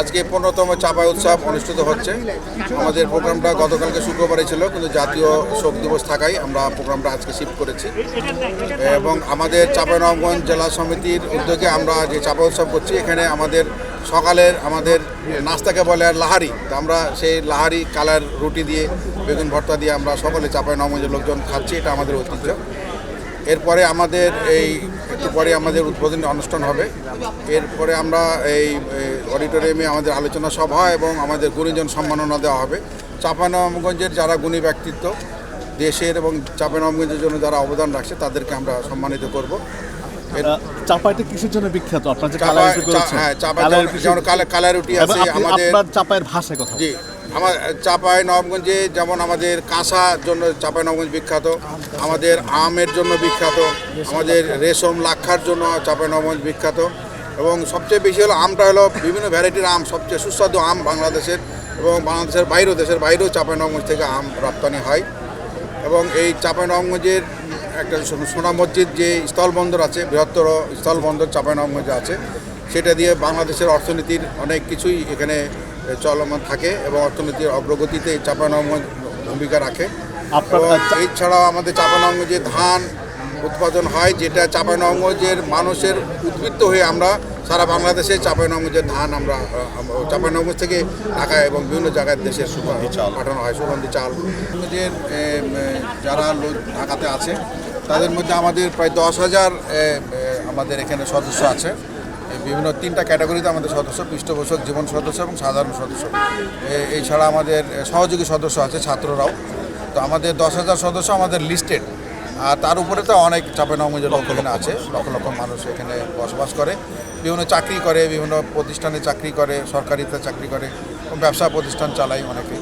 আজকে 15তম চাপাই উৎসব অনুষ্ঠিত হচ্ছে। আমাদের প্রোগ্রামটা গতকালকে শুক্রবারে ছিল, কিন্তু জাতীয় শোক দিবস থাকায় আমরা প্রোগ্রামটা আজকে শিফট করেছি। এবং আমাদের চাঁপাইনবাবগঞ্জ জেলা সমিতির উদ্যোগে আমরা যে চাপাই উৎসব করছি, এখানে সকালের আমাদের নাস্তাকে বলে আর লাহারি। তো আমরা সেই লাহারি কালার রুটি দিয়ে বেগুন ভর্তা দিয়ে আমরা সকলে চাঁপাইনবাবগঞ্জের লোকজন খাচ্ছি, এটা আমাদের ঐতিহ্য। এরপরে আমাদের একটু পরে আমাদের উদ্বোধনী অনুষ্ঠান হবে। এরপরে আমরা এই অডিটোরিয়ামে আমাদের আলোচনা সভা এবং আমাদের গুণীজন সম্মাননা দেওয়া হবে। চাঁপাইনবাবগঞ্জের যারা গুণী ব্যক্তিত্ব দেশের এবং চাঁপাইনবাবগঞ্জের জন্য যারা অবদান রাখছে তাদেরকে আমরা সম্মানিত করব। চাপাইটা কিসের জন্য বিখ্যাত? আপনার যে কালাই রুটি আছে আমাদের, চাপাইয়ের ভাষায় কথা। জি, আমার চাঁপাইনবাবগঞ্জে যেমন আমাদের কাঁসার জন্য চাঁপাইনবাবগঞ্জ বিখ্যাত, আমাদের আমের জন্য বিখ্যাত, আমাদের রেশম লাক্ষার জন্য চাঁপাইনবাবগঞ্জ বিখ্যাত। এবং সবচেয়ে বেশি হলো আমটা হলো বিভিন্ন ভ্যারাইটির আম, সবচেয়ে সুস্বাদু আম বাংলাদেশের, এবং বাংলাদেশের দেশের বাইরেও চাঁপাইনবাবগঞ্জ থেকে আম রপ্তানি হয়। এবং এই চাঁপাইনবাবগঞ্জের একটা সোনা মসজিদ যে স্থলবন্দর আছে, বৃহত্তর স্থলবন্দর চাঁপাইনবাবগঞ্জে আছে, সেটা দিয়ে বাংলাদেশের অর্থনীতির অনেক কিছুই এখানে চলমান থাকে এবং অর্থনীতির অগ্রগতিতে চাঁপাইনবাবগঞ্জ ভূমিকা রাখে। এছাড়াও আমাদের চাঁপাইনবাবগঞ্জে ধান উৎপাদন হয়, যেটা চাঁপাইনবাবগঞ্জের মানুষের উদ্বৃত্ত হয়ে আমরা সারা বাংলাদেশে চাঁপাইনবাবগঞ্জের ধান আমরা চাঁপাইনবাবগঞ্জ থেকে ঢাকা এবং বিভিন্ন জায়গায় দেশের সুগন্ধি চাল পাঠানো হয়, সুগন্ধি চাল। আমাদের যারা লোক ঢাকাতে আছে তাদের মধ্যে আমাদের প্রায় 10,000 আমাদের এখানে সদস্য আছে। বিভিন্ন 3টা ক্যাটাগরিতে আমাদের সদস্য: পৃষ্ঠপোষক, জীবন সদস্য এবং সাধারণ সদস্য। এছাড়া আমাদের সহযোগী সদস্য আছে, ছাত্ররাও। তো আমাদের 10,000 সদস্য আমাদের লিস্টেড। আর তার উপরে তো অনেক চাঁপাইনবাবগঞ্জের লোক এখানে আছে, লক্ষ লক্ষ মানুষ এখানে বসবাস করে, বিভিন্ন চাকরি করে, বিভিন্ন প্রতিষ্ঠানে চাকরি করে, সরকারিতে চাকরি করে, ব্যবসা প্রতিষ্ঠান চালায় অনেকে।